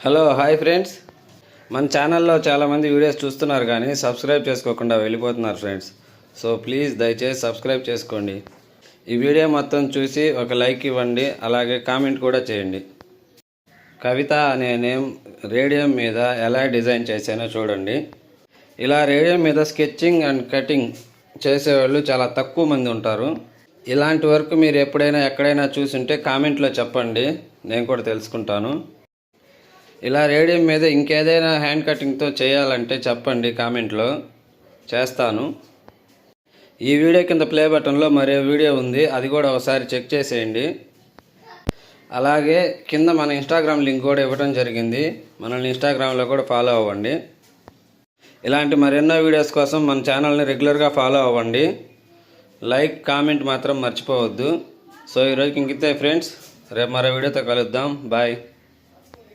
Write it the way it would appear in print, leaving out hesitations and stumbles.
Hello hi friends, మన ఛానల్లో చాలామంది వీడియోస్ చూస్తున్నారు కానీ సబ్స్క్రైబ్ చేసుకోకుండా వెళ్ళిపోతున్నారు ఫ్రెండ్స్. సో ప్లీజ్ దయచేసి సబ్స్క్రైబ్ చేసుకోండి. ఈ వీడియో మొత్తం చూసి ఒక లైక్ ఇవ్వండి, అలాగే కామెంట్ కూడా చేయండి. కవిత అనే నేమ్ రేడియం మీద ఎలా డిజైన్ చేశానో చూడండి. ఇలా రేడియం మీద స్కెచ్చింగ్ అండ్ కటింగ్ చేసేవాళ్ళు చాలా తక్కువ మంది ఉంటారు. ఇలాంటి వర్క్ మీరు ఎప్పుడైనా ఎక్కడైనా చూసుంటే కామెంట్లో చెప్పండి, నేను కూడా తెలుసుకుంటాను. ఇలా రేడియం మీద ఇంకేదైనా హ్యాండ్ కటింగ్తో చేయాలంటే చెప్పండి, కామెంట్లో చేస్తాను. ఈ వీడియో కింద ప్లే బటన్లో మరో వీడియో ఉంది, అది కూడా ఒకసారి చెక్ చేసేయండి. అలాగే కింద మన ఇన్స్టాగ్రామ్ లింక్ కూడా ఇవ్వడం జరిగింది, మనల్ని ఇన్స్టాగ్రామ్లో కూడా ఫాలో అవ్వండి. ఇలాంటి మరెన్నో వీడియోస్ కోసం మన ఛానల్ని రెగ్యులర్గా ఫాలో అవ్వండి. లైక్ కామెంట్ మాత్రం మర్చిపోవద్దు. సో ఈరోజుకి ఇంకితే ఫ్రెండ్స్, రేపు మరో వీడియోతో కలుద్దాం. బాయ్.